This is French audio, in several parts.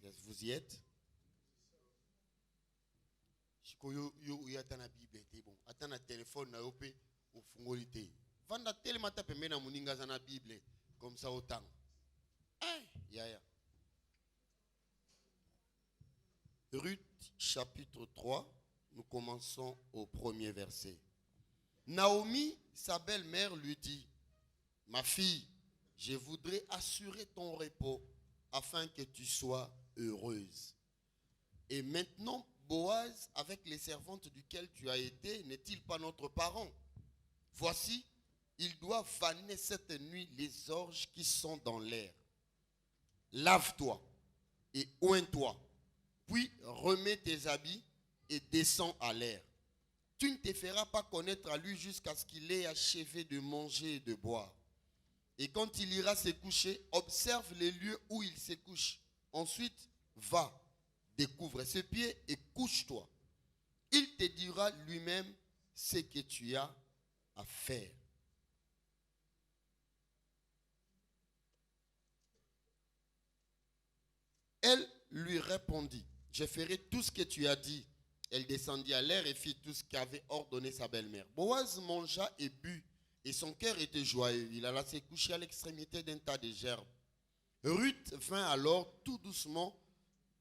Est-ce que vous y êtes? Il y a la Bible, bon. Attends le téléphone, na opé au fungolité. Vanda tellement tapé mena muninga na Bible comme ça autant. Ya. Ruth chapitre 3, nous commençons au premier verset. Naomi, sa belle-mère, lui dit: ma fille, je voudrais assurer ton repos afin que tu sois heureuse. Et maintenant, Boaz, avec les servantes duquel tu as été, n'est-il pas notre parent? Voici, il doit vanner cette nuit les orges qui sont dans l'air. Lave-toi et oins-toi, puis remets tes habits et descends à l'air. Tu ne te feras pas connaître à lui jusqu'à ce qu'il ait achevé de manger et de boire. Et quand il ira se coucher, observe les lieux où il se couche. Ensuite, va, découvre ses pieds et couche-toi. Il te dira lui-même ce que tu as à faire. Elle lui répondit: je ferai tout ce que tu as dit. Elle descendit à l'air et fit tout ce qu'avait ordonné sa belle-mère. Boaz mangea et but, et son cœur était joyeux. Il alla se coucher à l'extrémité d'un tas de gerbes. Ruth vint alors tout doucement,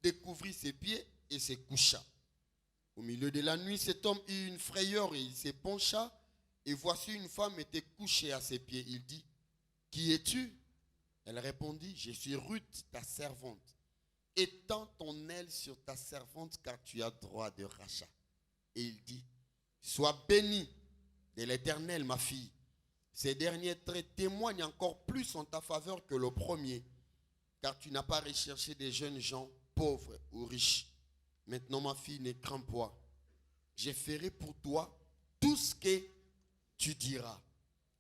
découvrit ses pieds et se coucha. Au milieu de la nuit, cet homme eut une frayeur et il se pencha, et voici une femme était couchée à ses pieds. Il dit: qui es-tu? Elle répondit: je suis Ruth, ta servante. Étends ton aile sur ta servante, car tu as droit de rachat. Et il dit: sois bénie de l'Éternel, ma fille. Ces derniers traits témoignent encore plus en ta faveur que le premier, car tu n'as pas recherché des jeunes gens pauvres ou riches. Maintenant, ma fille, ne crains point. Je ferai pour toi tout ce que tu diras,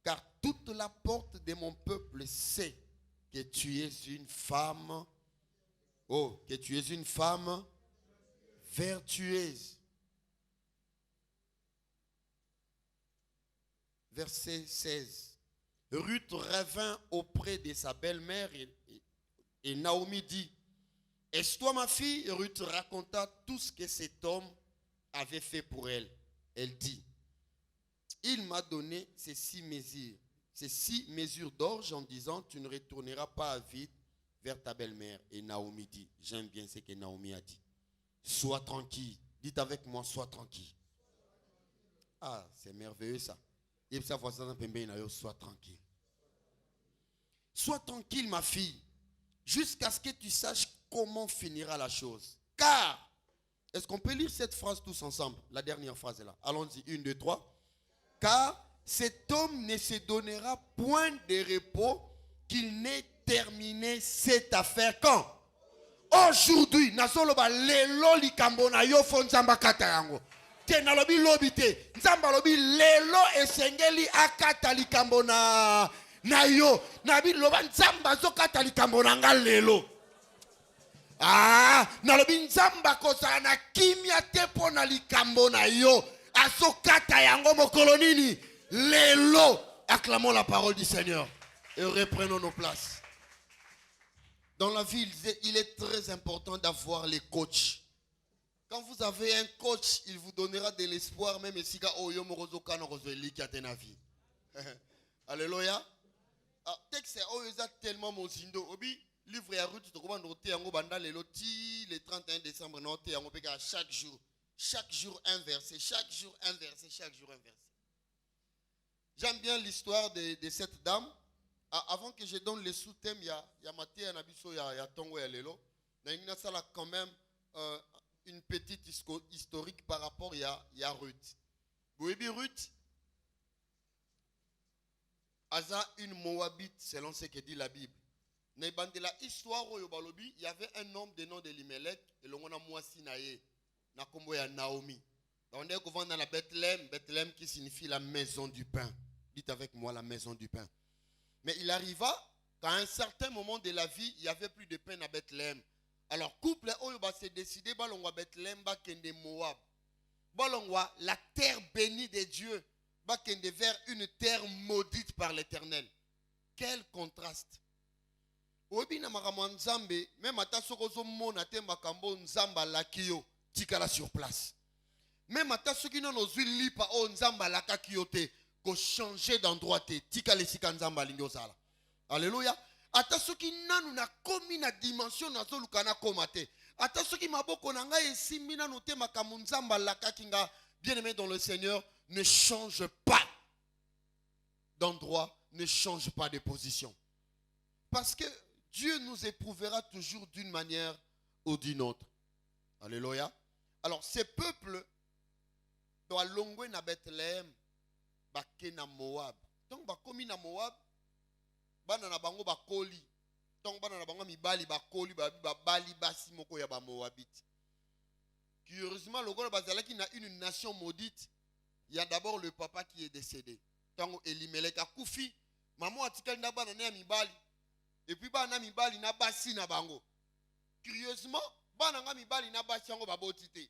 car toute la porte de mon peuple sait que tu es une femme. Oh, que tu es une femme vertueuse. Verset 16. Ruth revint auprès de sa belle-mère et Naomi dit: est-ce toi ma fille? Ruth raconta tout ce que cet homme avait fait pour elle. Elle dit: il m'a donné ces 6 mesures d'orge en disant: tu ne retourneras pas à vide vers ta belle-mère. Et Naomi dit, j'aime bien ce que Naomi a dit: sois tranquille. Dites avec moi: sois tranquille. Ah, c'est merveilleux ça. Et ça, sois tranquille. Sois tranquille, ma fille, jusqu'à ce que tu saches comment finira la chose. Car, est-ce qu'on peut lire cette phrase tous ensemble? La dernière phrase est là. Allons-y, 1, 2, 3. Car cet homme ne se donnera point de repos qu'il n'ait terminé cette affaire quand? Aujourd'hui. Nasoloba lelo likambo na yo fo nzamba kata yango. Te nalobi lobi te. Nzamba lobi lelo esengeli akata likambo na yo. Nabi loba nzamba zo kata likambo na nga lelo. Nalobi nzamba kozala na kimia te po na likambo na yo. Aso kata yango mokolo nini lelo. Acclamons la parole du Seigneur et reprenons nos places. Dans la vie, il est très important d'avoir les coachs. Quand vous avez un coach, il vous donnera de l'espoir, même si vous avez une vie. Alléluia. Texte est tellement mozindo. Obi, livre à route, le 31 décembre, chaque jour un verset, chaque jour un verset, chaque jour un verset. J'aime bien l'histoire de cette dame. Avant que je donne le sous-thème, il y a Maté, il y a Tongo et Lelo. Il y a quand même une petite historique par rapport à Ruth. Vous voyez, Ruth, Aza une Moabite, selon ce que dit la Bible. Dans la histoire, il y avait un homme de nom de Limelech, et l'on a Moassi Naye, Nakombo ya Naomi. On est dans la Bethléem qui signifie la maison du pain. Dites avec moi: la maison du pain. Mais il arriva qu'à un certain moment de la vie, il n'y avait plus de pain à Bethléem. Alors, couple, s'est décidé, balongwa Bethléem, bakende Moab. Balongwa, la terre bénie de Dieu, bakende vers une terre maudite par l'Éternel. Quel contraste! Obi na makambo nzambe, même ata sokozo mona te makambo nzamba lakio, tikala sur place. Même ata soki non ozwi lipa o nzamba lakaki yo te, ko changer d'endroit te, tikala esika nzamba lingi ozala. Alléluia. Ata soki nanu na komi na dimension na zoluka na koma te. Ata soki maboko na ngai esimbi nanu te makambo nzamba lakaki nga, bien-aimé dans le Seigneur, ne change pas d'endroit, ne change pas de position. Parce que Dieu nous éprouvera toujours d'une manière ou d'une autre. Alléluia. Alors, ces peuples doivent longwe na Bethléem, baké na Moab. Donc, bakomi na Moab, bana na bango bakoli. Donc, bana na bango mibali bakoli, bali basi moko ya ba Moabite. Curieusement, le gars bazalaki na une nation maudite. Il y a d'abord le papa qui est décédé. Tango Elimelech a koufi, maman a tikali na bana na mibali. Et puis bana mibali na basi na bango. Curieusement, bana nga mibali na basi yango babotite.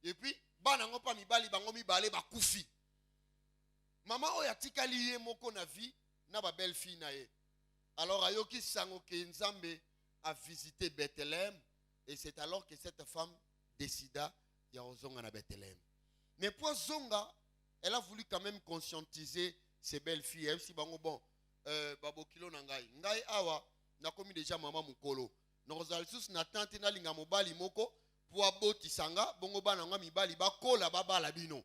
Et puis bana ngo pa mibali bango mibale ba koufi. Maman oya tikali ye moko na vie na ba belle fille na ye. Alors ayoki sango ke Nzambe a visité Bethléem et c'est alors que cette femme décida ya ozonga na Bethléem. Mais pour zonga, elle a voulu quand même conscientiser ses belles filles. Elle si bango bon, babo kilo na ngai. Ngai awa na komi déjà maman mukolo. Nozalsus na tante na linga mobali moko pour aboti sanga bongo bana nga mibali ba kola baba la bino.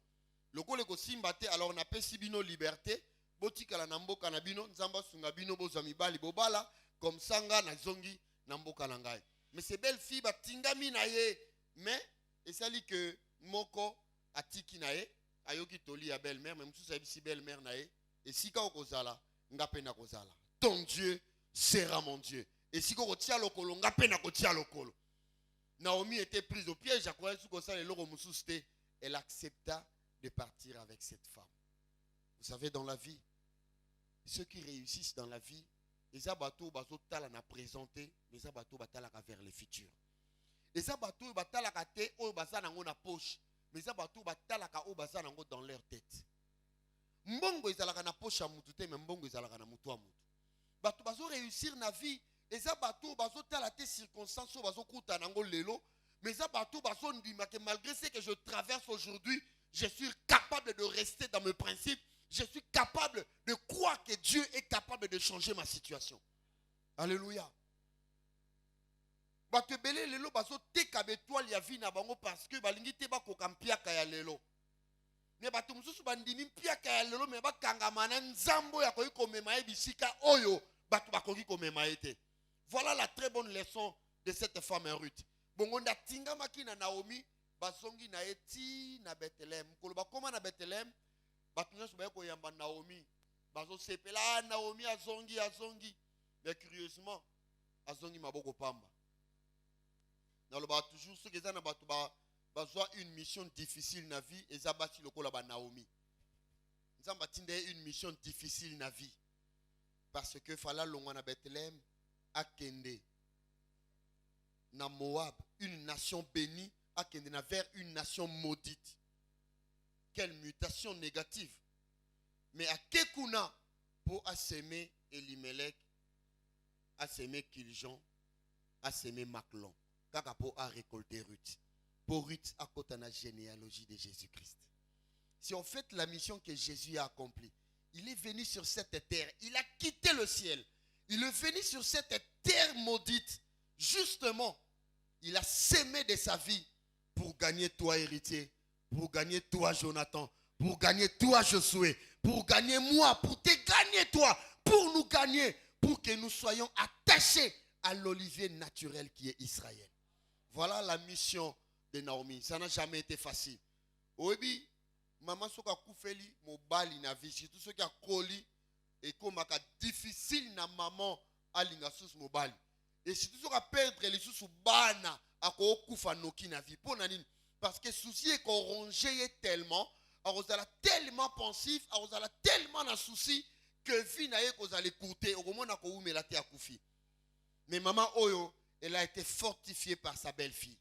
Lokole ko simba te alors na pesi bino liberté. Boti kala na mboka na bino nzamba sunga bino boza mibali bobala comme sanga na zongi na mboka na ngai. Mais ces belles filles batingami na ye. Mais et ça dit que moko atiki na ye. Ayoki toli ya belle-mère, même si c'est belle-mère nae, et si ka okozala, ngapena kozala. Ton Dieu sera mon Dieu. Et si ko tia lokolo, ngapena ko tia lokolo. Naomi était prise au piège, à quoi elle accepta de partir avec cette femme. Vous savez, dans la vie, ceux qui réussissent dans la vie, les abato bazo tala na présenté, les abato batala vers le futur. Les abato batala te o bazana na poche. Mais ça batou batalaka o bazana ngo dans leur tête. Mbongo ezalaka na poche mutu te, mais mbongo ezalaka na mutu a mutu. Batou bazo réussir na vie, et ça batou bazo tala te circonstances bazo kuta nango lelo, mais ça batou bazo ndima que malgré ce que je traverse aujourd'hui, je suis capable de rester dans mes principes, je suis capable de croire que Dieu est capable de changer ma situation. Alléluia. Bato belé lelo bazo teka betoile ya vie na bango parce que balingi te bakoka mpiaka ya lelo. Mais bato mususu bandimi mpiaka ya lelo mais bakangama na nzambo ya koyi komema ye bisika oyo bato bakoki komema ete. Voilà la très bonne leçon de cette femme Ruth. Bongo ndatinga makina Naomi bazongi na eti na Bethléem. Kolo bakoma na Bethléem bato nyoso ba ko yamba Naomi bazo sepela Naomi azongi. Mais curieusement azongi maboko pamba. Toujours ceux qui ont une mission difficile dans la vie, ils ont bâti le col à Naomi. Ils ont bâti une mission difficile dans la vie. Parce que fallait l'on à Bethléem, à Kende, na Moab, une nation bénie, à Kende, vers une nation maudite. Quelle mutation négative. Mais à Kekuna, pour assaimer Elimelech, assaimer Kiljon, assaimer Maclon. Kakapo a récolté Ruth. Pour Ruth, à côté de la généalogie de Jésus-Christ. Si on fait la mission que Jésus a accomplie, il est venu sur cette terre, il a quitté le ciel. Il est venu sur cette terre maudite. Justement, il a sémé de sa vie pour gagner toi, héritier, pour gagner toi, Jonathan, pour gagner toi, Josué, pour gagner moi, pour te gagner toi, pour nous gagner, pour que nous soyons attachés à l'olivier naturel qui est Israël. Voilà la mission de Naomi. Ça n'a jamais été facile. Obi, maman soka koufeli mobali na vie, surtout ceux qui a koli et comme difficile na maman alinga sous mobali. Et surtout ceux qui a perdre les sous bana à ko koufa noki na vie. Pour nanine parce que souci est qu'on rongeait tellement, on a tellement pensif, on a tellement na souci que vie na ye qu'on allait coûter au moment où me la te a koufi. Mais maman Oyo, elle a été fortifiée par sa belle-fille.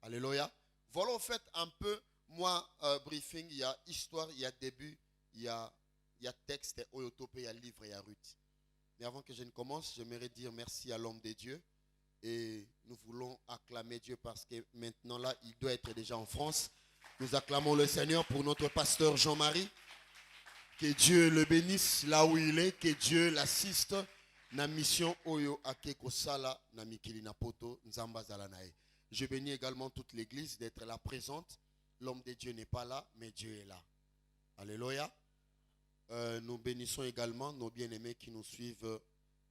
Alléluia. Voilà en fait un peu, moi, briefing, il y a histoire, il y a début, il y a texte, Oyo Topé, il y a livre, il y a Ruth. Mais avant que je ne commence, j'aimerais dire merci à l'homme de Dieu. Et nous voulons acclamer Dieu parce que maintenant là, il doit être déjà en France. Nous acclamons le Seigneur pour notre pasteur Jean-Marie. Que Dieu le bénisse là où il est. Que Dieu l'assiste. Na mission Oyo Akeko Sala na Mikili Napoto Nzamba Zalanae. Je bénis également toute l'église d'être là présente. L'homme de Dieu n'est pas là, mais Dieu est là. Alléluia. Nous bénissons également nos bien-aimés qui nous suivent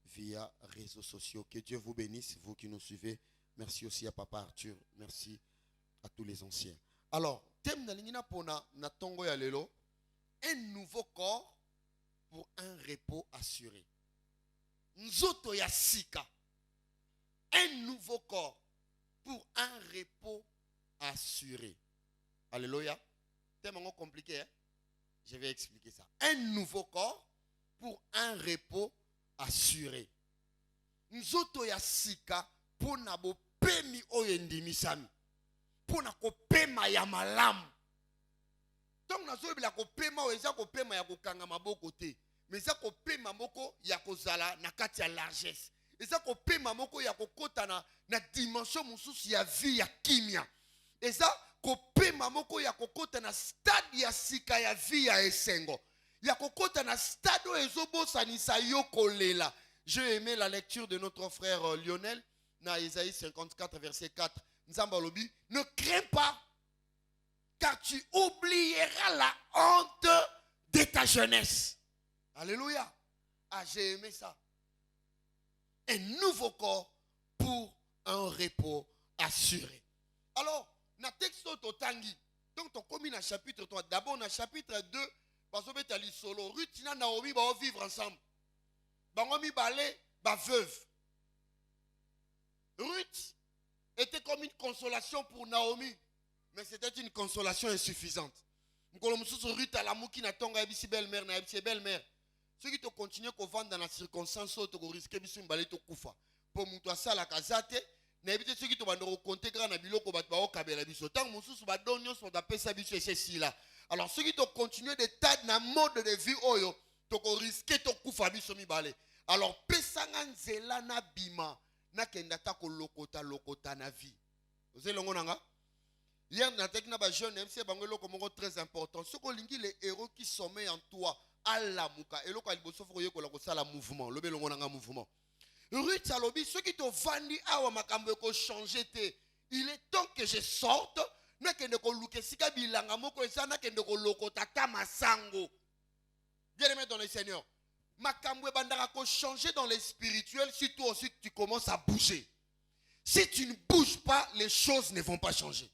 via réseaux sociaux. Que Dieu vous bénisse, vous qui nous suivez. Merci aussi à Papa Arthur. Merci à tous les anciens. Alors, thème na lingina pona na tongo ya lelo, un nouveau corps pour un repos assuré. Nzoto ya sika, un nouveau corps pour un repos assuré. Alléluia. Thème compliqué, hein? Je vais expliquer ça. Un nouveau corps pour un repos assuré. Nzoto ya sika pona bo pemi oyendimisami. Pona ko pema ya malamu. Donc nazo bila ko pema o eza ko pema ya ko kanga maboko te. Mais eza ko pema moko ya ko zala na kati ya largesse. Eza ko pema moko ya ko kota na dimension mususu ya vie ya kimia. Eza ko pema moko ya ko kota na stade ya sika ya vie ya esengo. Ya ko kota na stade o ezobosanisa yo kolela. J'ai aimé la lecture de notre frère Lionel dans Isaïe 54 verset 4. Nzamba lobi, ne crains pas car tu oublieras la honte de ta jeunesse. Alléluia. Ah, j'ai aimé ça. Un nouveau corps pour un repos assuré. Alors, na texte totangi. Donc, tu commis dans chapitre 3. D'abord, dans chapitre 2, parce que tu as solo. Ruth et Naomi vont vivre ensemble. Bangomi balé, ba veuve. Ruth était comme une consolation pour Naomi. Mais c'était une consolation insuffisante. Ruth à la mouki na tonga ebisi belle-mère na ebisi belle-mère. Ceux qui te continuent à vendre dans la circonstance où tu risques de balé to kufa. Pour muto sala kazate, na ebite ceux qui te bandoro compter grand na biloko bat ba okabela biso. Tant mususu ba donyo so da pesa biso ceci là. Alors ceux qui te continuent de tade na mode de vie oyo, tu risques to kufa biso mi balé. Alors pesanga nzela na bima na kenda ta ko lokota na vie. Vous avez longo nanga? Hier, dans la jeune MC Bangolo comme très important. Ce qu'on dit les héros qui sommeillent en toi, à la mouka. Et là, quand il faut faire le mouvement, le belongo nanga mouvement. Ruth Salobi, ceux qui t'ont vendu à Makambo ko changer te. Il est temps que je sorte. Na kende ko luke sika bilanga moko esa na kende ko lokota tamasango. Bien aimé dans le Seigneur. Makambo bandara ko changer dans les spirituels si toi aussi tu commences à bouger. Si tu ne bouges pas, les choses ne vont pas changer.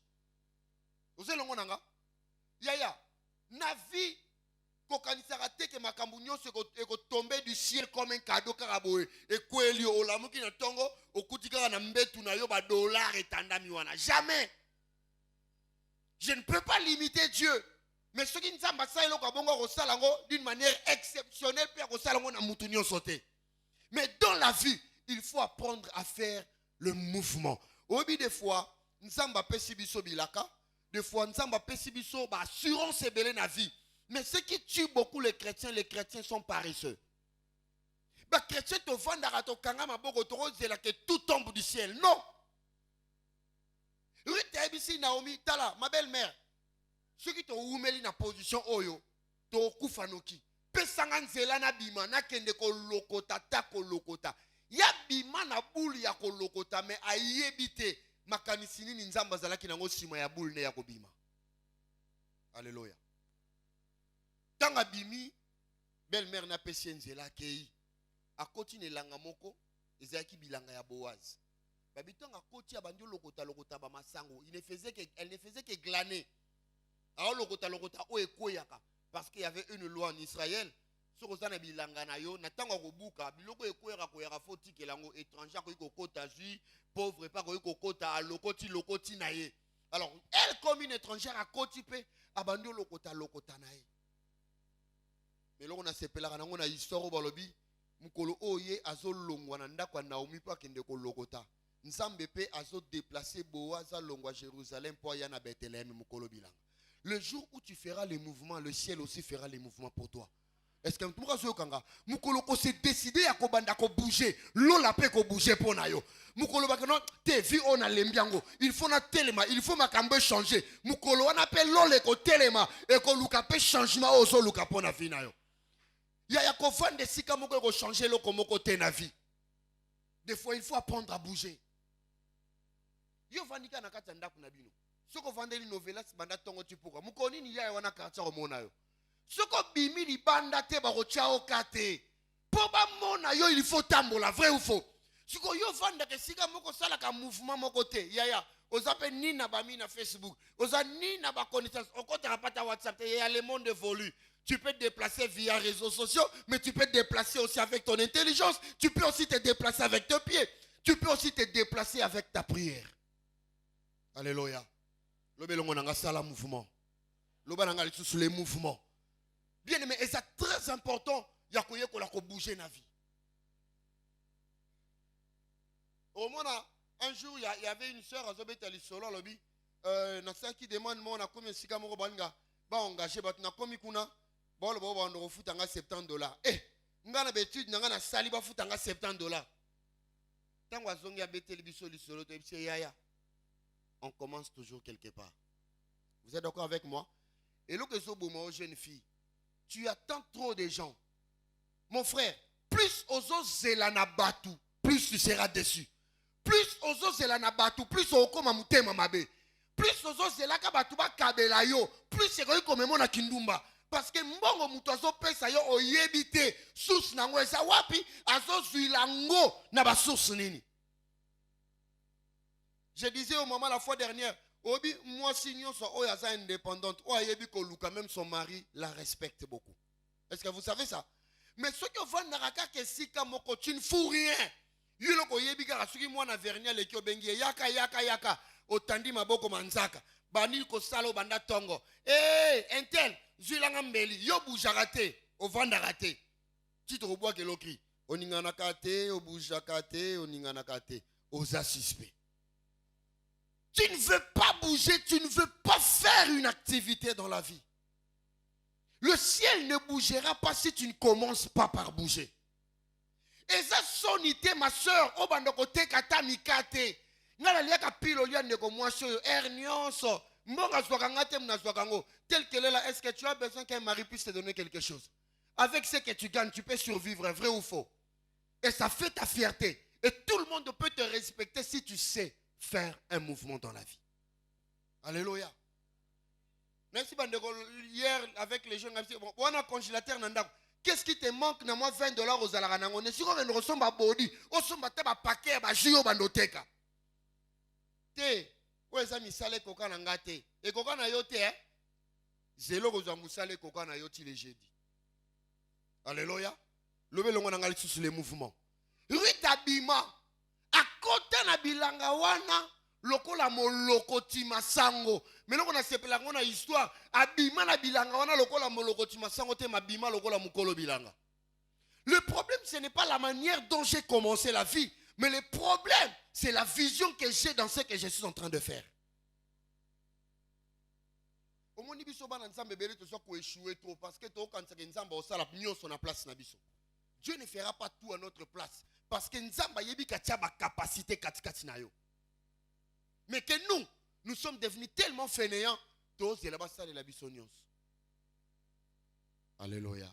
Vous avez l'ongonanga? Yaya, na vie, kokanisaka te ke makambu nyonso eko tomber du ciel comme un cadeau karaboe. Et kweli olamu ki na tongo, okutika na mbetu na yo ba dollar etandami wana. Jamais. Je ne peux pas limiter Dieu. Mais ce qui nous a passé d'une manière exceptionnelle, mais dans la vie, il faut apprendre à faire le mouvement. Au bout des fois, nous avons des fois, nous avons assurance et belé na vie. Mais ce qui tue beaucoup les chrétiens sont paresseux. Les chrétiens te vendent à que tout tombe du ciel. Non. Ruth Naomi, Tala, ma belle-mère. Ceux qui t'ont oumeli na position oyo, t'ont koufanoki. Pesanga nzela na bima na kende ko lokota ta ko lokota. Ya bima na boule ya ko lokota mais ayebite makanisini ni nzamba zalaki nango sima ya boule ne ya ko bima. Alléluia. Tanga bimi belle-mère na pesi nzela kei. Akoti ne langa moko ezaki bilanga ya Boaz. Babitanga koti abandio lokota ba masango. Elle ne faisait que glaner. Alors lokota o ekoyaka parce qu'il y avait une loi en Israël sur ozana bilanga na yo natanga kobuka biloko ekoyaka koyaka foti kelango étranger ko kota ju pauvre pas ko kota lokoti na ye. Alors elle comme une étrangère a kotipé abandi lokota na ye. Mais là on a sepelaka nango na histoire balobi mukolo oye azolongwa na ndako na Naomi pa kende ko lokota. Nzambe pe azo déplacer Boaz à longwa Jérusalem pour ya na Bethléem mukolo bilanga. Le jour où tu feras les mouvements, le ciel aussi fera les mouvements pour toi. Est-ce que tu as mukolo ko se décider à ko banda ko bouger, lola pe ko bouger pour na yo. Mukolo ba non te vi on a lembiango, il faut na telema, il faut makambe changer. Mukolo on appelle lole ko telema et ko luka pe changement ozo luka pour na vie na yo. Ya ko fande sika moko ko changer lo ko moko te na vie. Des fois il faut apprendre à bouger. Yo vandika na kati ndaku na bino. Soko vandeli novelas banda tongo tipuka. Mukoni ni ya wana karcha ko mona yo. Soko bimi li banda te ba rocha okate. Po ba mona yo il faut tambola, vrai ou faux? Soko yo vanda ke sika moko sala ka mouvement moko te. Ya ozape ni na ba mi na Facebook. Oza ni na ba connaissance. Okota rapata WhatsApp te ya le monde évolue. Tu peux te déplacer via réseaux sociaux, mais tu peux te déplacer aussi avec ton intelligence. Tu peux aussi te déplacer avec tes pieds. Tu peux aussi te déplacer avec ta prière. Alléluia. L'obélongo nanga sala mouvement. L'obananga li sous les mouvements. Bien aimé, et c'est très important. Il y a qu'on bouger na vie. Au moins, un jour, il y avait une soeur à Zobetali Solo, lobby. Nasa qui demande, moi, on a combien de cigares banga. Ba engagé, ba na komi kuna. Bon, le bon, on refute anga $70. Eh, ngana betude, ngana sali ba fout anga $70. Tant que zongi a beteli biso li solo, yaya. On commence toujours quelque part. Vous êtes d'accord avec moi? Et là que ce beau mot, jeune fille, tu attends trop de gens. Mon frère, plus ozo zelana batu, plus tu seras déçu. Plus ozo zelana batu, plus okoma mutema mabe. Plus ozo zelaka batu ba kabela yo, plus c'est comme mona kindumba. Parce que mbongo mutu azo pesa yo oyebite source nango esa wapi azo zuilango na ba source nini. Je disais au moment la fois dernière, Obi, moi, si nous sommes indépendante, même son mari la respecte beaucoup. Est-ce que vous savez ça? Mais ceux qui vont dans la tu ne fous rien. Yuloko yebika rasuki moi na vernia le kyo bengi yaka otandi maboko manzaka banil ko salo banda tongo entel zulanga mbeli yo boujarate au vanda raté ti to bois ke loki oningana kate au boujakate oningana kate aux suspect. Tu ne veux pas bouger, tu ne veux pas faire une activité dans la vie. Le ciel ne bougera pas si tu ne commences pas par bouger. Et ça sonité ma soeur, au bandokote kata mikate. Ngala liaka pilo liane ko moi sur ernionso. Mbonga swakangate mna swakango. Tel que est là, est-ce que tu as besoin qu'un mari puisse te donner quelque chose? Avec ce que tu gagnes, tu peux survivre, vrai ou faux? Et ça fait ta fierté. Et tout le monde peut te respecter si tu sais faire un mouvement dans la vie. Alléluia. Merci bandeko, hier avec les jeunes, on a un congélateur nanda. Qu'est-ce qui te manque na moi $20 aux alaranango? Ne siko ne resomba body, osomba te ba paquet ba jio bandoteka. Te, o eza misale koka na ngate. E koka na yo te zelo ko za musale koka na yo ti le jeudi. Alléluia. Lobe longo na ngali sous les mouvements. Rita bima à côté na bilanga wana lokola molokoti masango. Mais loko na sepela ngona histoire abima na bilanga wana lokola molokoti masango te mabima lokola mukolo bilanga. Le problème ce n'est pas la manière dont j'ai commencé la vie, mais le problème c'est la vision que j'ai dans ce que je suis en train de faire. Omoni biso bana nzambe bele to so ko échouer trop parce que to kanisa ke nzamba osala nyonso na place na biso. Dieu ne fera pas tout à notre place parce que nzamba yebi katia ba capacité katikati na yo. Mais que nous sommes devenus tellement fainéants, tous et là-bas ça de la bisonios. Alléluia.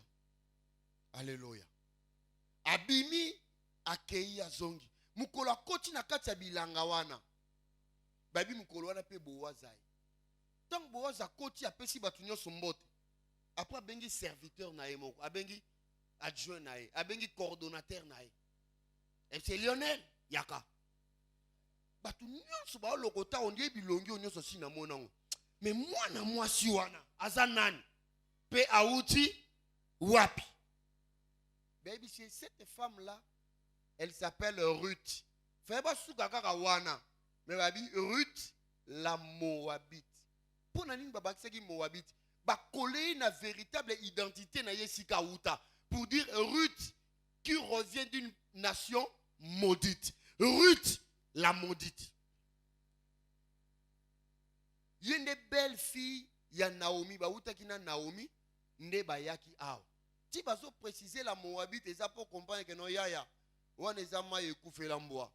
Alléluia. Abimi akei azongi. Mukolo koti na kati ya bilanga wana. Babi mukolo wana pe boazai. Tant boaza koti apesi batu nyonso mbote. Après bengi serviteur na ye moko, abengi adjoint na ye, abengi coordonnateur na ye. Et c'est Lionel Yaka. Batu nyonso ba lokota ondie bilongi nyonso sina monango. Mais moi na moi si wana azanani pe auti wapi. Baby, c'est cette femme là, elle s'appelle Ruth. Fais pas souka kaka wana. Mais baby Ruth la Moabite. Pour nani baba seki Moabite, ba coller une véritable identité na yesika uta pour dire Ruth qui revient d'une nation maudite. Ruth la maudite. Il y a une belle fille, il y a Naomi, ba uta kina Naomi, nde bayaki ao. ti bazo préciser la Moabite eza pour comprendre que non yaya wana eza mai ekufela mbwa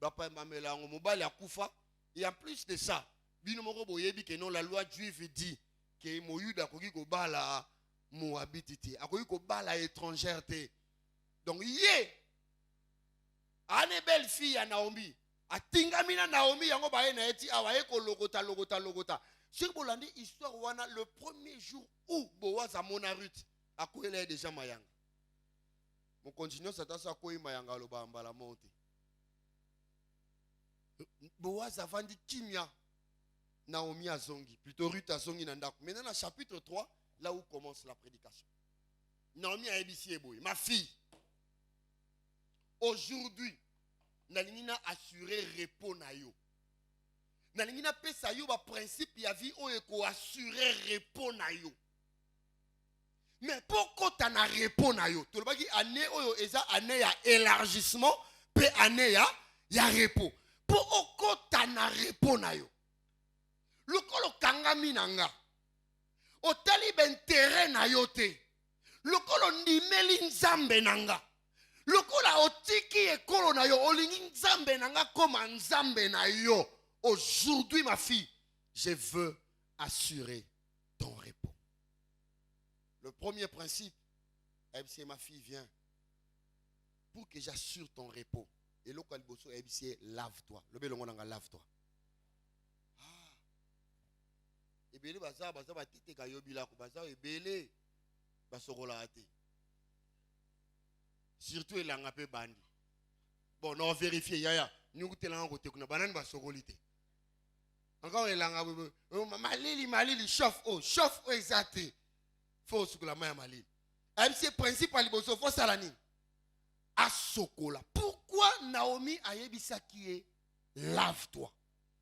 bapa mamelango mobali akufa. Et en plus de ça bino moko boyebi que non la loi juive dit que moyuda akoki kobala Moabite te akoki kobala étrangère te. Donc yé ane belle fille ya Naomi atingami na Naomi yango baye na eti awaye ko logota. Sur bolandi histoire wana le premier jour où Boaz amona Ruth akoyela déjà mayanga. Mon continue ça tasa koyi mayanga loba mbala monte. Boaz avandi kimia Naomi azongi, plutôt Ruth azongi na ndako. Maintenant dans chapitre 3, là où commence la prédication. Naomi a ébissi eboy, ma fille. Aujourd'hui, nalingina assurer repos na yo. Nalingina pesa yo ba principe ya vie o eko assurer repos na yo. Mais pourquoi tu na repos na yo? To lobaki année oyo eza année ya élargissement pe année ya repos. Pourquoi tu na repos na yo? Lokolo kangami nanga. Otali ben terrain na yo te. Lokolo ndimeli nzambe nanga. Lokola otiki ekolo na yo olingi nzambe nanga koma nzambe na yo. Aujourd'hui ma fille, je veux assurer ton repos. Le premier principe, c'est ma fille vient pour que j'assure ton repos. Et le kalboso c'est lave-toi. Le belongo nanga lave-toi. Ah. Et belé baza batite kayobila ko baza ebele basokola ate. Surtout il a un peu bandi. Bon, on vérifie, yaya. Nous avons un côté, nous avons un sokolité. Encore il a un malili, chauffe, exact. Faut que la main malili. MC principal, il faut salani. À sokola. Pourquoi Naomi a yebisa qui est lave-toi?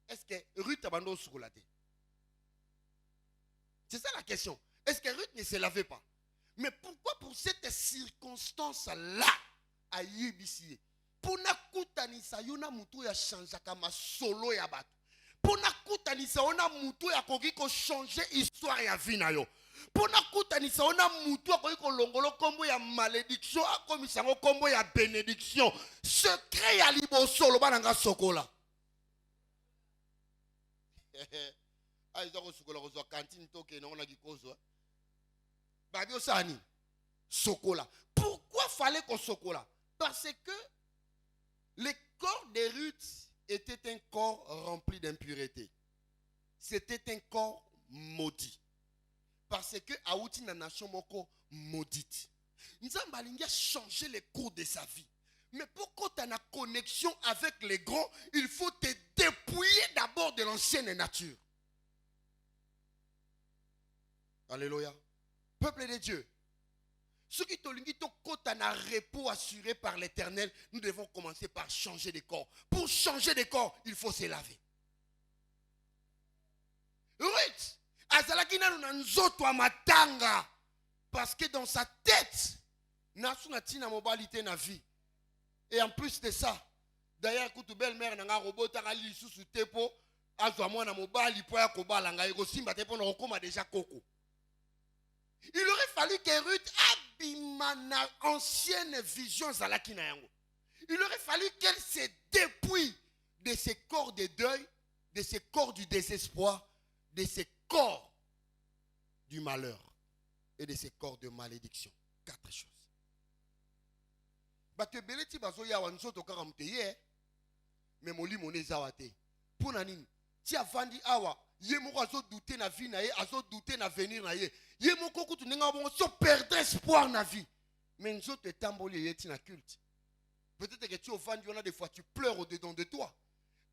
Est-ce que Ruth a abandonné sokolate? C'est ça la question. Est-ce que Ruth ne se lavait pas? Mais pourquoi pour cette circonstance-là, à Yébissi, pour n'akutanisa yona mutu ya chanja kama solo ya batu, pour n'akutanisa yona mutu ya koki ko changer histoire ya vie na yo, pour n'akutanisa yona mutu ya koki ko longolo kombo ya malédiction, akomisango kombo ya bénédiction, secret ya liboso lo bananga sokola. Ah, ils ont sokola ko zo cantine toke na ona gikozo. Babio Sani, Sokola. Pourquoi fallait qu'on Sokola? Parce que le corps de Ruth était un corps rempli d'impureté. C'était un corps maudit. Parce que Aouti na nation moko maudite. Nzambalingi a changé le cours de sa vie. Mais pourquoi tu as une connexion avec les grands, il faut te dépouiller d'abord de l'ancienne nature. Alléluia. Peuple de Dieu, ceux qui t'ont dit un repos assuré par l'Éternel, nous devons commencer par changer de corps. Pour changer de corps, il faut se laver. Ruth, azalaki nanu na nzoto ya matanga, parce que dans sa tête, nasu na tina mobilité na vie. Et en plus de ça, d'ailleurs, quand tu belle-mère n'a pas robota ali sous tepo, azwa mwana mobali po ya kobala ngai ko simba tepo na okoma déjà koko. Il aurait fallu que Ruth abimana ancienne vision zalaki na yango. Il aurait fallu qu'elle se dépouille de ces corps de deuil, de ces corps du désespoir, de ces corps du malheur et de ces corps de malédiction. 4 choses. Bato beleti bazo ya wanzoto karamteye mais moli moneza wate. Pona nini? Ti avandi awa ye moko azo douter na vie na ye, azo douter na venir na ye. Ye moko kutu nenga bongo so perdre espoir na vie. Mais nzoto etamboli yeti na culte. Peut-être que tu au vandi on a des fois tu pleures au-dedans de toi.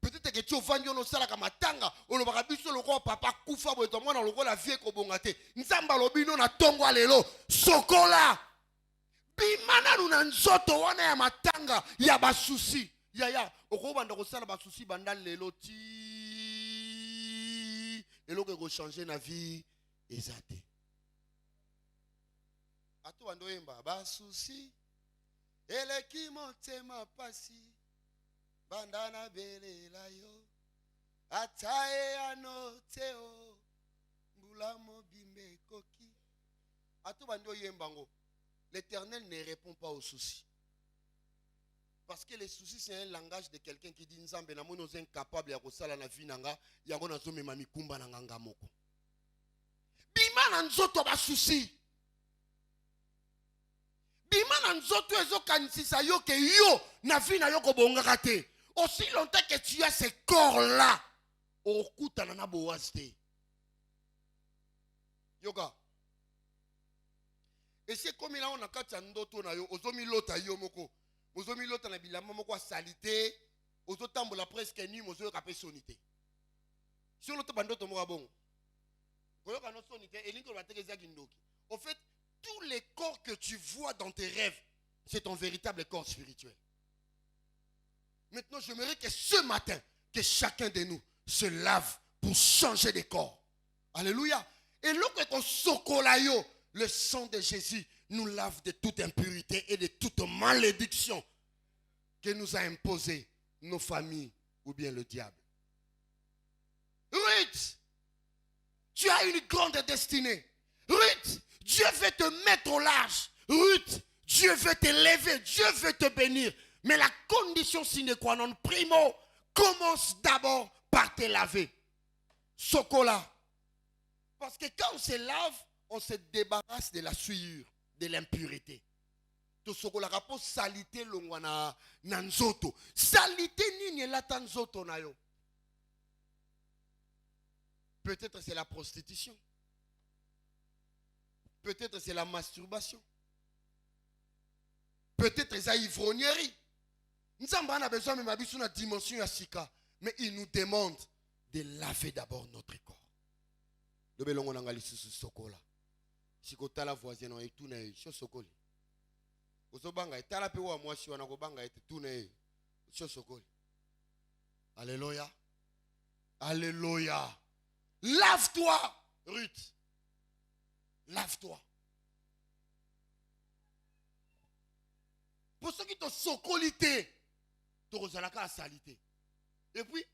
Peut-être que tu au vandi on sala ka matanga, o lo bakabiso lo ko papa kufa bo to mwana lo ko la vie ko bongate. Nzamba lobino na tongo lelo sokola. Bimana nuna nzoto wana ya matanga ya basusi. Ya okobanda ko sala basusi banda lelo ti lelo ko changer na vie ezate. Ato ando yemba basusi eleki motema pasi bandana belela yo atae anoteo mbula mobimbe koki. Ato bando yembango L'Éternel ne répond pas aux soucis. Parce que les soucis, c'est un langage de quelqu'un qui dit Nzambe na mo nous incapable ya kosala na vie nanga yango na zomema mikumba na nganga moko. Bima na nzoto ba souci. Bima na nzoto ezokanisisa yo ke yo na vie na yo kobongaka te. Aussi longtemps que tu as ce corps là, okutana na Boaz te. Yoga. Et c'est comme là on a kati ndoto na yo ozomi lota yo moko. Ozomi lota na bilamba moko salité, ozotambola presque nuit mozo ka pe sonité. Sur l'autre bandoto moko bon. Koyoka no sonité elingo ba tegeza kindoki. En fait, tous les corps que tu vois dans tes rêves, c'est ton véritable corps spirituel. Maintenant, j'aimerais que ce matin, que chacun de nous se lave pour changer de corps. Alléluia. Et lorsqu'on sokolayo, le sang de Jésus nous lave de toute impureté et de toute malédiction que nous a imposé nos familles ou bien le diable. Ruth, tu as une grande destinée. Ruth, Dieu veut te mettre au large. Ruth, Dieu veut t'élever, Dieu veut te bénir. Mais la condition sine qua non, primo, commence d'abord par te laver. Sokola. Parce que quand on se lave, on se débarrasse de la souillure, de l'impureté. To sokola rapo salité longwana nanzoto. Salité nini la tanzoto na yo. Peut-être c'est la prostitution. Peut-être c'est la masturbation. Peut-être c'est la ivrognerie. Nous avons besoin de ma vie sur la dimension yasika. Mais il nous demande de laver d'abord notre corps. Le belongo nangali susu sokola. Sikota la voisine on est tout né sur sokoli. Osobanga etala pe wa mwasi wana ko banga ete tout né sur sokoli. Alléluia. Alléluia. Lave-toi, Ruth. Lave-toi. Pour ceux qui t'ont socolité, tu as la salité. Et puis,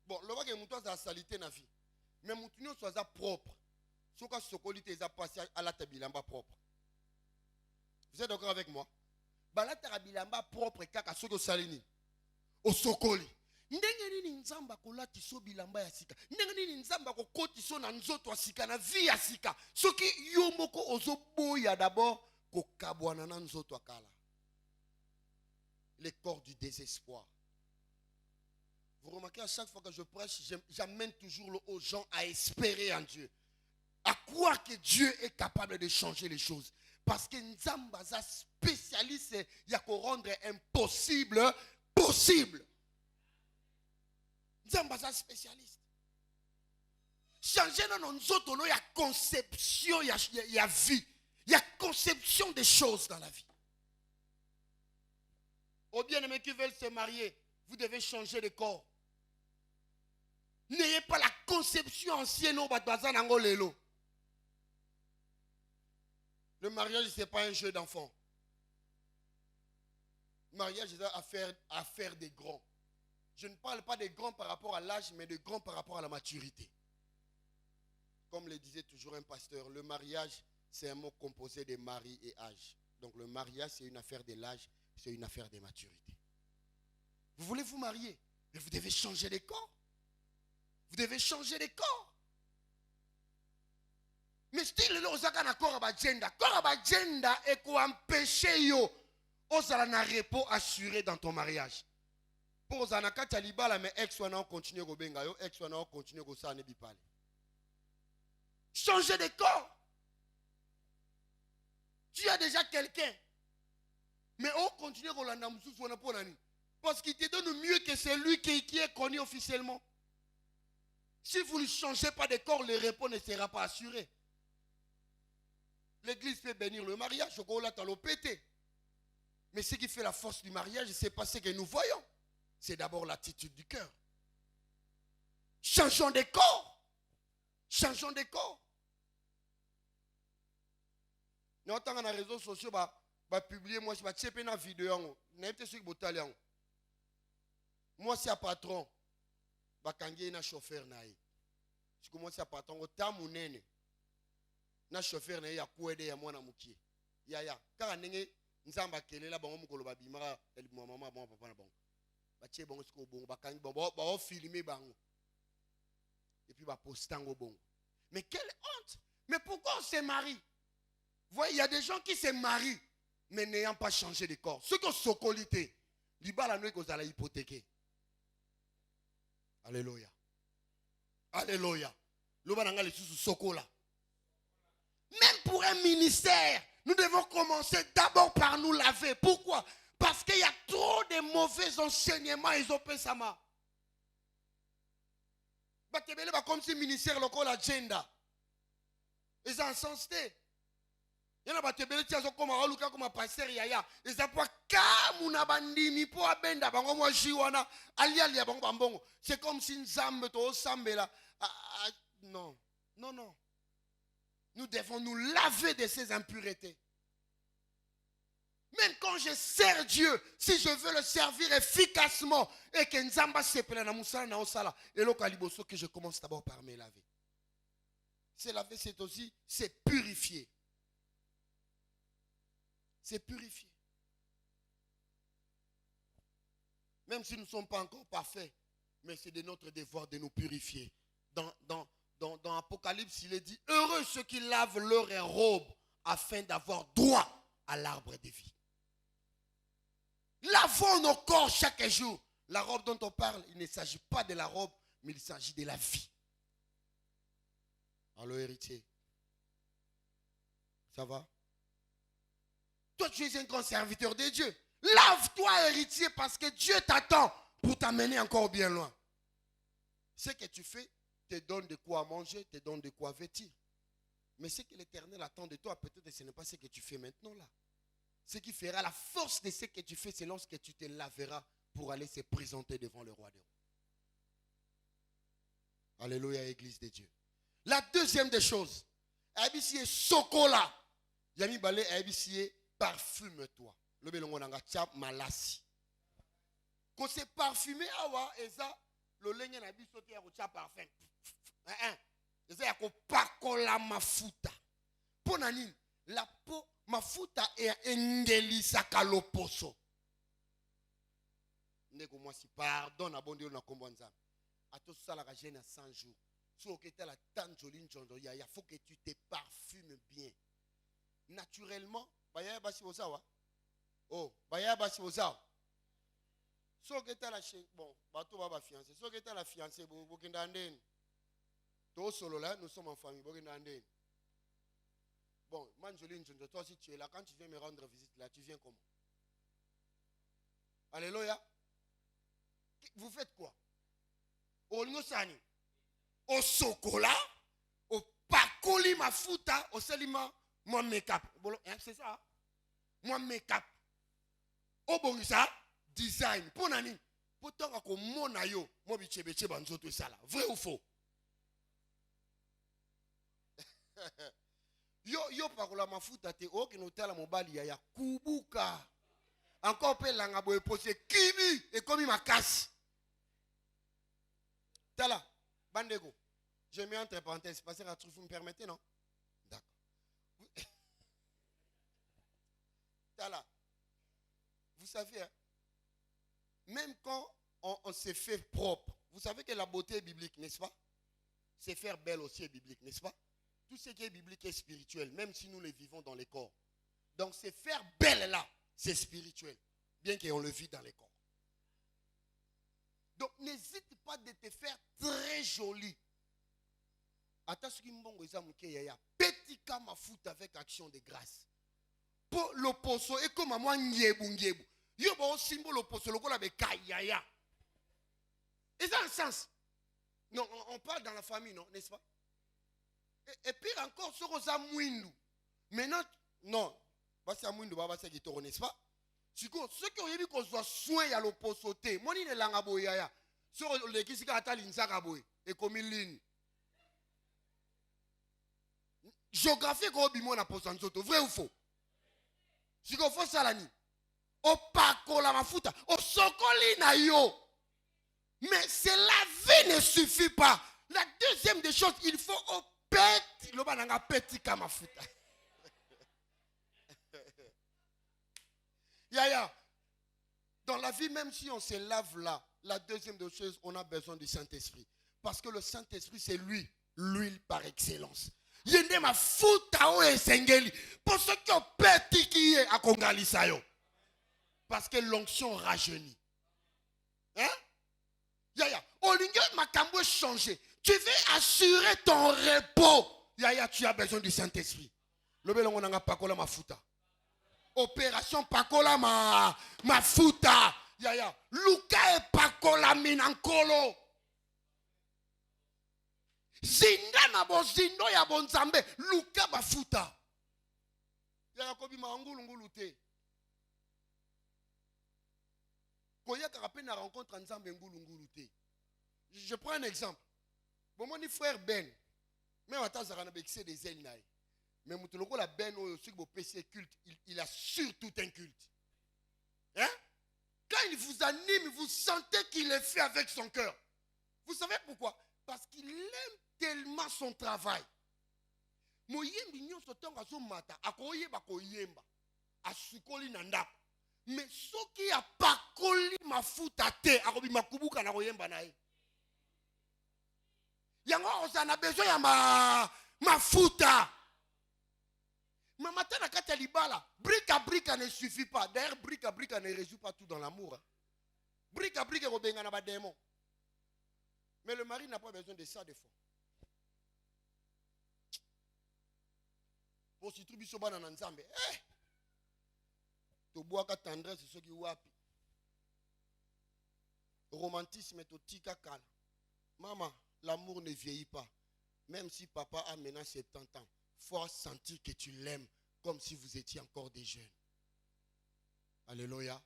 bon, le bagage est la salité na vie. Mais mon soit propre. Ce que socolité est passé à la tabilamba propre. Vous êtes d'accord avec moi? La tabilamba propre kaka soko salini. Au sokoli. Ndenge nini nzamba kolati so bilamba ya sika. Ndenge nini nzamba ko koti so na nzoto asika na vie ya sika. Soki yo moko ozoboya d'abord ko kabwana na nzoto akala. Les corps du désespoir. Vous remarquez, à chaque fois que je prêche, j'amène toujours aux gens à espérer en Dieu. À croire que Dieu est capable de changer les choses. Parce que Nzamba est spécialiste, il y a qu'à rendre impossible possible. Nzamba est spécialiste. Changer dans nos autres, il y a conception, il y a vie. Il y a conception des choses dans la vie. Aux bien-aimés qui veulent se marier, vous devez changer de corps. N'ayez pas la conception ancienne au Batbazan Angolelo. Le mariage, ce n'est pas un jeu d'enfant. Le mariage, c'est affaire des grands. Je ne parle pas des grands par rapport à l'âge, mais des grands par rapport à la maturité. Comme le disait toujours un pasteur, le mariage, c'est un mot composé de mari et âge. Donc le mariage, c'est une affaire de l'âge, c'est une affaire de maturité. Vous voulez vous marier, mais vous devez changer de corps. Vous devez changer de corps. Mais style le ozaka na corps abagenda. Corps abagenda et ko empêcher yo ozala na repos assuré dans ton mariage. Pour ozana kati libala mais ex wana continue ko benga yo, ex wana continue ko sa ne bipale. Changer de corps. Tu as déjà quelqu'un. Mais on continue ko landa mususu wana pour nani? Parce qu'il te donne mieux que celui qui est connu officiellement. Si vous ne changez pas de corps, le repos ne sera pas assuré. L'église peut bénir le mariage, mais ce qui fait la force du mariage, ce n'est pas ce que nous voyons. C'est d'abord l'attitude du cœur. Changeons de corps. Changeons de corps. Nous avons dans les réseaux sociaux, publier, moi, je vais checker une vidéo. Moi, c'est un patron. Bakangi na chauffeur nae. Je commence à patron au tamunene. Na chauffeur nae ya kuede ya mwana mukie. yaya kaka ndenge nzamba kelela bango mukolo babimaka mama bon papa na bango batie bango siko bongo bakangi bango ba filmer bango et puis ba postango bongo. Mais quelle honte! Mais pourquoi on se marie? Vous voyez, il y a des gens qui se marient mais n'ayant pas changé de corps. Ceux qui ont socolité, l'ibala nous qu'ils allaient hypothéquer. Alléluia. Alléluia. L'obananga les sous sokola. Même pour un ministère, nous devons commencer d'abord par nous laver. Pourquoi? Parce qu'il y a trop de mauvais enseignements. Ils ont fait ça. Comme si le ministère local agenda. Ils ont sensé. Il y a des gens qui ont comme pasteur yaya. Ils ont pas kamuna bandimi pour abenda bango moi jiwana ali bango bambongo. C'est comme si nzambe to sambela. Non. Non non. Nous devons nous laver de ces impuretés. Même quand je sers Dieu, si je veux le servir efficacement et que nzamba sepela na musala na osala et le kaliboso que je commence d'abord par me laver. Se laver c'est aussi c'est purifier. C'est purifier. Même si nous ne sommes pas encore parfaits, mais c'est de notre devoir de nous purifier. Dans Apocalypse, il est dit, heureux ceux qui lavent leur robe afin d'avoir droit à l'arbre de vie. Lavons nos corps chaque jour. La robe dont on parle, il ne s'agit pas de la robe, mais il s'agit de la vie. Alors héritier, ça va? Toi, tu es un grand serviteur de Dieu. Lave-toi, héritier, parce que Dieu t'attend pour t'amener encore bien loin. Ce que tu fais te donne de quoi manger, te donne de quoi vêtir. Mais ce que l'Éternel attend de toi, peut-être ce n'est pas ce que tu fais maintenant là. Ce qui fera la force de ce que tu fais, c'est lorsque tu te laveras pour aller se présenter devant le roi des rois. Alléluia, Église de Dieu. La deuxième des choses, Abissier Sokola. Yami Balé, Abissier parfume-toi. Le belongo nanga tchap malasi. Quand c'est parfumé, awa, eza, le lengue na biso te ya ko tchap parfum. Eza ya ko pakola mafuta. Pona nini? La peau mafuta e engelisa kaloposo. Ndeko moi si pardon na bondi na kombo nzambe. Ato sala ka jeune à 100 jours. So que tu as la tante jolie njondo ya, il faut que tu te parfumes bien. Naturellement, baya basi ozawa. Oh, baya basi ozawa. So que tu as la bon, bato ba fiancé. So que tu as la fiancée bokenda ndeni. To solo là, nous sommes en famille bokenda ndeni. Bon, man jolie njondo, toi si tu es là quand tu viens me rendre visite là, tu viens comment? Alléluia. Vous faites quoi? Olingo sani. Au chocolat, au pakoli mafuta, au selima, moi make-up. C'est ça? Moi make-up. Au bon ça, design. Pour nani? Pour toi, comme mon ayo, moi bichebe banzo tout ça là. Vrai ou faux? Yo parola mafuta te o ki no tala mobali ya kubuka. Encore pe langa boye pose kibi et comme ma casse. Tala. Bandego, je mets entre parenthèses, parce que vous me permettez, non? D'accord. Tala, vous savez, hein, même quand on se fait propre, vous savez que la beauté est biblique, n'est-ce pas? Se faire belle aussi est biblique, n'est-ce pas? Tout ce qui est biblique est spirituel, même si nous le vivons dans les corps. Donc, se faire belle là, c'est spirituel, bien qu'on le vit dans les corps. Donc, n'hésite pas de te faire très joli. Attends ce qui m'bongo yaya. Petit kama foot avec action de grâce. Pour l'opposo, et comme moi, nyebu. Yo ba symbole l'opposo, le kola be yaya. Et ça a un sens. Non, on parle dans la famille, non, n'est-ce pas? Et pire encore, ce qu'on a mouindou. Maintenant, non. Basi a mouindou, basi qui toro, n'est-ce pas? Ceux qui ont vu qu'on soit soin à l'opposé, moi ni ne l'angabo yaya. Sur les qui s'y attendent l'insagaboy et comme il ligne. Géographie qu'on bimo na posanzoto, vrai ou faux? Si qu'on fait ça l'année, au pako la mafuta, au sokoli na yo. Mais c'est la vie ne suffit pas. La deuxième des choses, il faut au petit, le bananga petit kamafuta. Yaya. Dans la vie, même si on se lave là, la deuxième des choses, on a besoin du Saint-Esprit. Parce que le Saint-Esprit, c'est lui, l'huile par excellence. Yende ma futa o esengeli. Pour ceux qui ont pété qui est à Kongalisayo. Parce que l'onction rajeunit. Hein? Yaya, Olingue Makambo changé. Tu veux assurer ton repos. Yaya, tu as besoin du Saint-Esprit. Le belongo nanga pakola mafuta. Opération pakola mafuta. Yaya, Luka e pakola minankolo. Zinda na bozindo ya bonzambe. Luka mafuta. Yaya kobi maangulu ngulu te. Koya karape na rencontre nzambe ngulu ngulu te. Je prends un exemple. Bon, mon frère Ben. Même à Tazarana Bekse des Elnaï. Mais Moutoloko la Ben, ceux qui ont PC culte, il a surtout un culte. Hein? Quand il vous anime, vous sentez qu'il est fait avec son cœur. Vous savez pourquoi? Parce qu'il aime tellement son travail. Moyembi nyon sotonga so mata, akoyeba koyemba, asukoli nandap. Mais ce qui a pakoli mafuta te, akobi makubuka na koyemba nae. Yango on a besoin ya mafuta. Mais maintenant, quand tu as libala, brique à brique ne suffit pas. D'ailleurs, brique à brique ne résout pas tout dans l'amour. Brique à brique, il y a des démons. Mais le mari n'a pas besoin de ça des fois. Pour si tu es dans l'ensemble, tu bois qu'à tendresse, c'est ce qui est romantisme est au tika kala. Maman, l'amour ne vieillit pas. Même si papa a maintenant 70 ans. Il faut sentir que tu l'aimes comme si vous étiez encore des jeunes. Alléluia.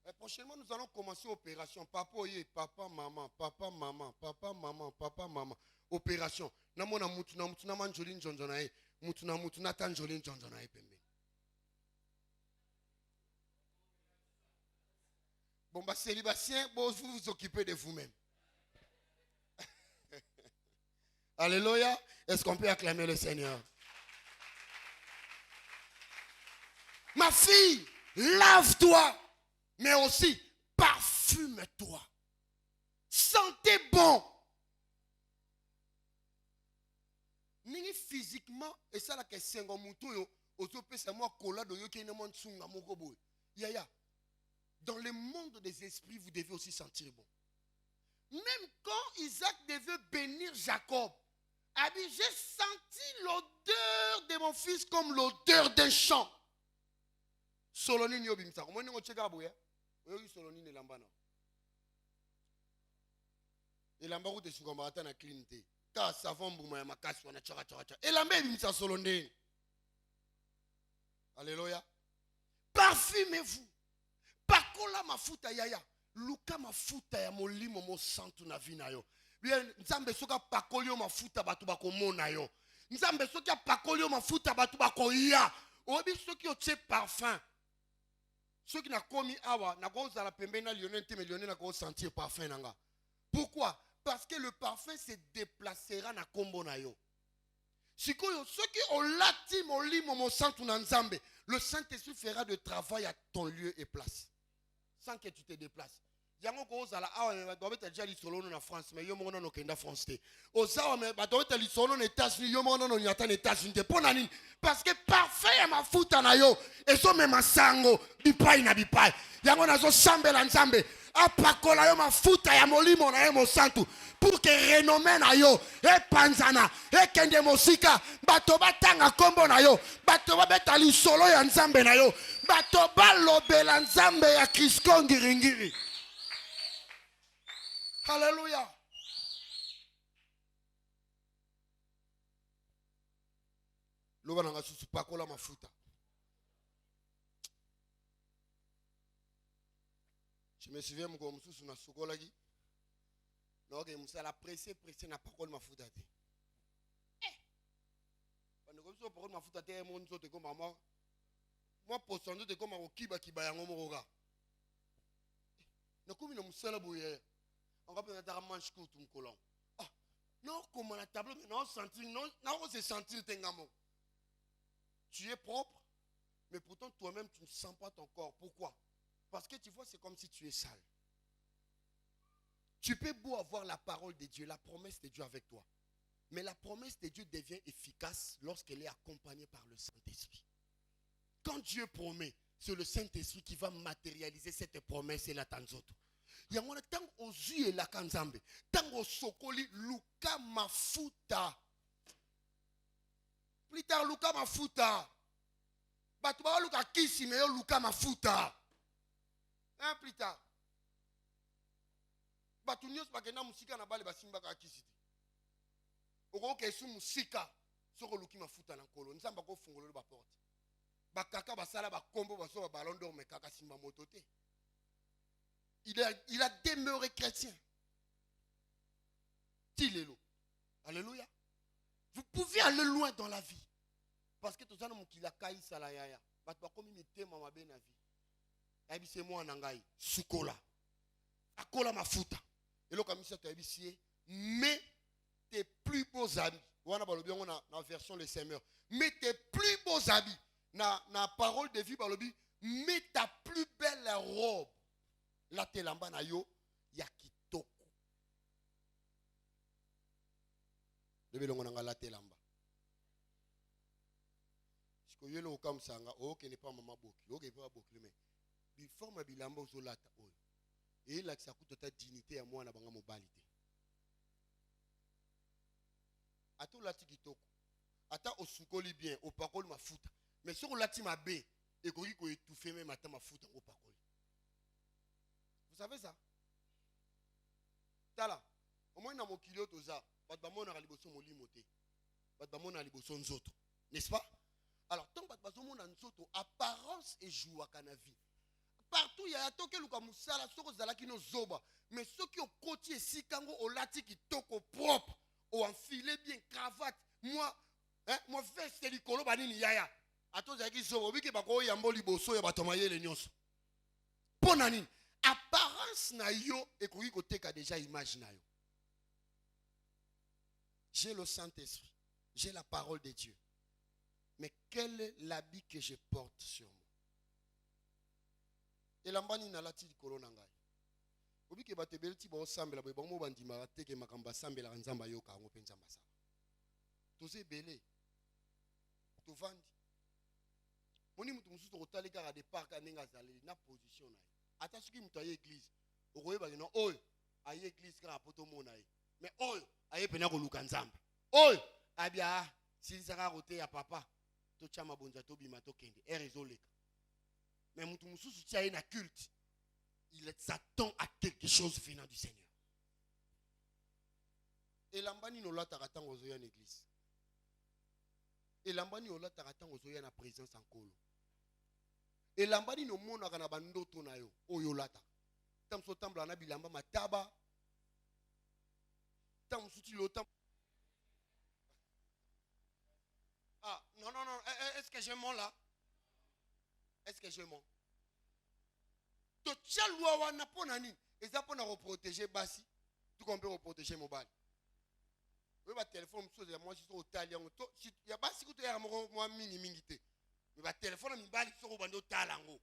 Et prochainement, nous allons commencer l'opération. Papa, papa, maman, papa, maman, papa, maman, papa, maman. Opération. Namona mutuna mutuna manjolin jonjonae. Mutuna mutuna tanjolin jonjonae pembe. Bon, bah, célibataire, bon, vous vous occupez de vous-même. Alléluia. Est-ce qu'on peut acclamer le Seigneur? Ma fille, lave-toi, mais aussi parfume-toi. Sentez bon. Ningi physiquement, et ça la question muto Yaya, dans le monde des esprits, vous devez aussi sentir bon. Même quand Isaac devait bénir Jacob, j'ai senti l'odeur de mon fils comme l'odeur d'un champ. Solonine yobimsa. Comment on cheka abouya? Oyogi solonine lambana. Et lambaru te sukambarata na cleanté. Ka savon bouma ya makasi wana chaka chaka chaka. Et lambe bimsa solonine. Alléluia. Parfumez-vous. Pakola mafuta yaya. Luka mafuta ya molimo mo santu na vina yo. Bien, nzambe soka pakolio mafuta batu bako mona yo. Nzambe soka pakolio mafuta batu bako ya. Obi soki o tse parfum. Ceux qui n'ont commis awa, n'a pas la pembe na lyonnais, mais lyonnais n'a pas senti parfum nanga. Pourquoi? Parce que le parfum se déplacera na kombo na yo. Ceux qui ont lati mon limo mon santu na nzambe, le Saint-Esprit fera de travail à ton lieu et place. Sans que tu te déplaces. Yango ko ozala awa me ba beta déjà li solo na France mais yo mo no kenda France te. Ozawa me ba beta li solo na États-Unis yo mo no nyata na États-Unis te. Pona nini? Parce que parfait ya mafuta na yo eso me masango bipai na bipai. Yango nazo sambela nzambe apakola yo mafuta ya molimo na yo mo santu pour que renommé na yo e panzana e kende mosika bato batanga kombo na yo bato beta li solo ya nzambe na yo bato balobela nzambe ya Krisco ngiringiri. Alléluia. Loba nanga susu pakola mafuta. Je me souviens mon susu na sokola gi. Donc musala pressé na pakola mafuta te. Quand comme ça pakola mafuta te mon nzote comme moi. Moi posando te comme okiba kiba yango mokoka. Na komi na musala boye. On va peut-être manche courte un colon. Ah, non, comme la table, mais non, sentir, non, se sentir t'engamo. Tu es propre, Mais pourtant, toi-même, tu ne sens pas ton corps. Pourquoi? Parce que tu vois, c'est comme si tu es sale. Tu peux beau avoir la parole de Dieu, la promesse de Dieu avec toi. Mais la promesse de Dieu devient efficace lorsqu'elle est accompagnée par le Saint-Esprit. Quand Dieu promet, c'est le Saint-Esprit qui va matérialiser cette promesse et la tanzoto. Il y a un temps aux yeux et la kanzambe. Tant au sokoli, luka mafuta. Plus tard, luka mafuta. Batuba luka kisi meyo luka mafuta. Hein, plus tard. Batunios bakena musika na bale basimba ka kisi. Oko kesu musika soko luki mafuta na nkolo. Nzamba ko fungolo ba porte. Bakaka basala ba kombo baso ba ballon d'or me kaka simba motote. Il a demeuré chrétien. Tilelo. Alléluia. Vous pouvez aller loin dans la vie. Parce que tout ça, il a kaï salayaya. Parce que comme il était ma vie. Et c'est moi en angaï. Sukola. Akola ma futa. Et là, comme ça, tu as dit, mais tes plus beaux habits. On a la version les semeurs. Mais tes plus beaux habits. Na parole de vie, mets ta plus belle robe. La telamba na yo ya kitoko. Lebe longo nanga la telamba. Siko yelo okam sanga o ke ne pas mama boki. O ke pas boki mais bi forme bilamba ozolata oyo. Et la kisa kutota dignité ya mwana banga mobalité. Ato lati kitoko. Ata osukoli bien, opakoli mafuta. Mais sur lati mabe, ekoki ko étouffer même ata mafuta opakoli. Vous savez ça? Tala. Au moins, dans mon kilo, tout ça. Pas de mon aliboson molimoté. Pas de mon aliboson nzoto. N'est-ce pas? Alors, tant que pas de mon nzoto, apparence et joie canavi. Partout, il y a un toque luka musala, soko zalaki no zoba. Mais ceux qui ont côté si kango au lati qui toko propre, au enfilé bien cravate. Moi, veste likolo banini yaya. Ato zaki zoba, oui que bako yambo liboso ya batomaye le nyonso. Ponanini. Apparence na yo et kote ka déjà image na yo. J'ai le Saint-Esprit, j'ai la parole de Dieu. Mais quel est l'habit que je porte sur moi? Et l'ambani na lati di kolona ngai. Obi ke batebeli ti bo sambela bo bango bandima te ke makamba sambela nzamba yo ka ngo penza masala. Toze belé. Tovandi. Moni mutu mususu kotali kaka de parc anenga zali na position na. Ata soki mutu aye église okoyeba ke non oyo aye église kaka poto mona ye mais oyo aye pena koluka nzambe oyo abia silisaka kote ya papa totia mabonza tobima tokende ere ezoleka mais mutu mususu tia ye na culte il s'attend à quelque chose venant du Seigneur. Elambani nolataka tango ozoya na église elambani olataka tango ozoya na présence en kolo. Et l'ambani no mona kana bandoto na yo oyolata. Tam so tambla na bilamba mataba. Tam suti lotam. Ah, non. Est-ce que je mens là? Est-ce que je mens? To tchalwa wana pona nini? Eza pona protéger basi. Tout qu'on peut protéger mobile. Oui, ba téléphone so moi je suis au talion. Si ya basi kuto ya moi mini mingité. Mais ba téléphone mi bali soko bando talango.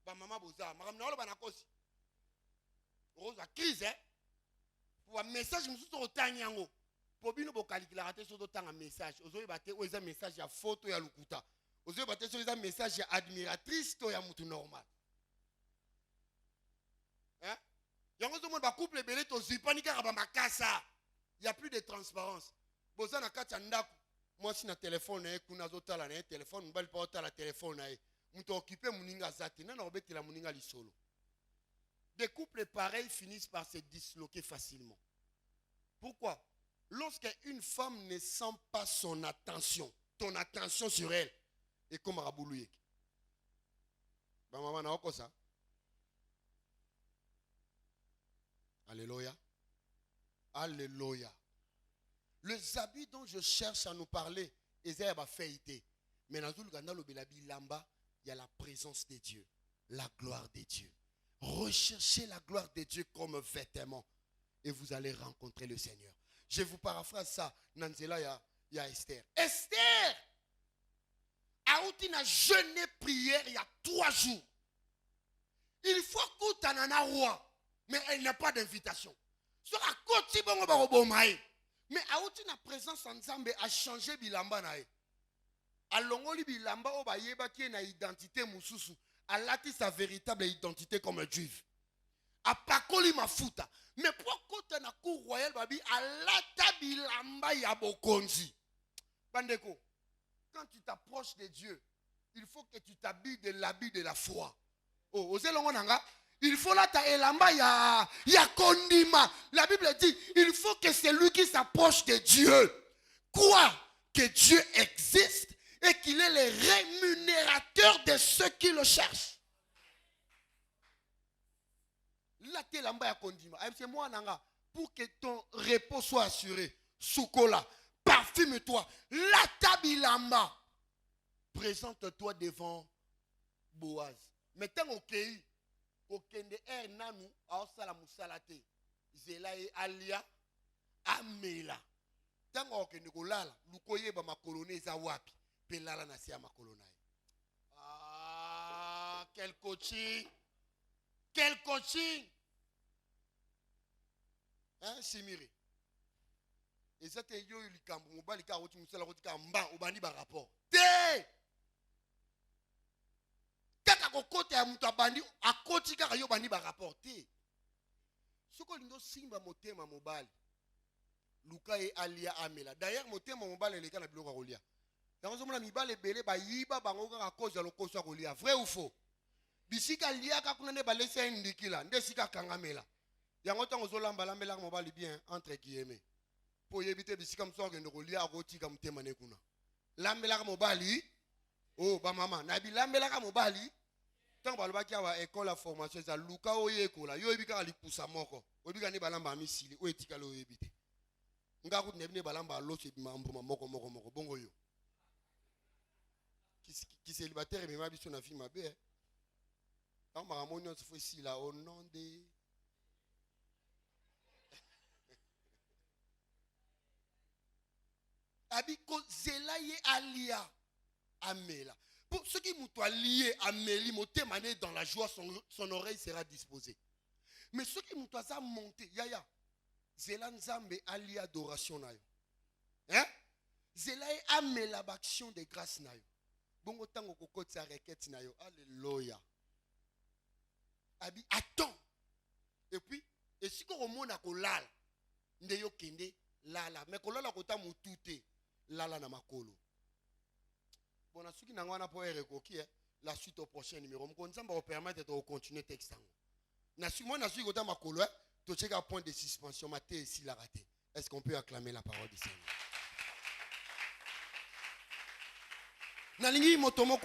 Ba mama boza, makam na olo banakosi. Rosa crise hein. Pour un message mususu to tanyango. Po bino bo calculateur so to tanga message. Ozoyi bate o eza message ya photo ya lukuta. Ozoyi bate so eza message ya admiratrice to ya mutu normal. Hein? Yango zo mo ba couple belé to zipanika ba makasa. Il n'y a plus de transparence. Boza na kati ya ndako. Moi, si na téléphone, kuna zotala na téléphone, mbali pa otala téléphone na muto occupé muninga zati, na obeti la muninga lisolo. Des couples pareils finissent par se disloquer facilement. Pourquoi? Lorsqu'une femme ne sent pas son attention, ton attention sur elle, et comme Raboulou. Ba maman na oko ça. Alléluia. Alléluia. Les habits dont je cherche à nous parler, ils ont fait. Mais dans le lamba, il y a la présence de Dieu, la gloire de Dieu. Recherchez la gloire de Dieu comme vêtement et vous allez rencontrer le Seigneur. Je vous paraphrase ça. Nanzela, il y a Esther. Esther auti na jeûne prière il y a 3 jours. Il faut que tu roi, mais elle n'a pas d'invitation. Sur à côté bongo barobomae. Mais auti na présence ensemble a changé bilamba nae. Alongoli bilamba o ba yeba ki na identité mususu, alati sa véritable identité comme un juif. Apakoli mafuta. Mais pourquoi tu na cour royale babi alata bilamba ya bokonzi. Bandeko, quand tu t'approches de Dieu, il faut que tu t'habilles de l'habit de la foi. Oh, ozelongo nanga, il faut là ta elamba ya kondima. La Bible dit, il faut que celui qui s'approche de Dieu croit que Dieu existe et qu'il est le rémunérateur de ceux qui le cherchent. Là ta elamba ya kondima. C'est moi nanga, pour que ton repos soit assuré. Soukola, parfume-toi. Là ta bilamba. Présente-toi devant Boaz. Maintenant, okende nanu aosala musala te. Zela e alia amela. Tango okende kolala, lukoyeba makolone za wapi, pe lala na sia makolona. Ah, quel coaching! Quel coaching! Hein, Simiri? Et ça te yo likambo mobali ka roti musala roti ka mba obandi ba rapport. Te! Kaka kokote ya mutu abandi akoti kaka yo bandi ba rapporter. Soko lindo simba motema mobali. Luka e alia amela. D'ailleurs motema mobali leka na biloko kolia. Yango zo mona mibale belé ba yiba bango kaka koza lokoso kolia. Vrai ou faux? Bisika lia ka kuna ne balese ndikila, nde sika kangamela. Yango tango zo lamba lambela mobali bien entre guillemets. Po yebite bisika mso ngendo kolia akoti ka motema ne kuna. Lambela mobali. Oh, ba maman, nabi lambelaka mobali. Tant balobaki awa école la formation za luka oyekola. Yo ebika ali pusa moko. Obika ne balamba misili, o etika lo yebite. Nga ku ne balamba loche bimambuma moko bongo yo. Qui célibataire mais ma biso na fille mabe. Tant maramoni on se fait ici là au nom de Abiko zelaye alia amela. Pour ceux qui m'ont lié à Méli, mané dans la joie, son oreille sera disposée. Mais ceux qui m'ont monté, yaya, Zélan Zambe ali adoration nayo. Hein? Zélaye amela l'action de grâce nayo. Bongo tango kokot sa requête nayo. Alléluia. Abi, attends. Et puis, et si qu'on remonte à kolala, ndeyo kende, lala. Mais kolala kota mutute, lala na makolo. Bon, ce qui n'a pas la suite au prochain numéro. Je vais vous permettre de continuer le texte. Moi, je suis content de ma colère. Tu as un point de suspension. Est-ce qu'on peut acclamer la parole du Seigneur?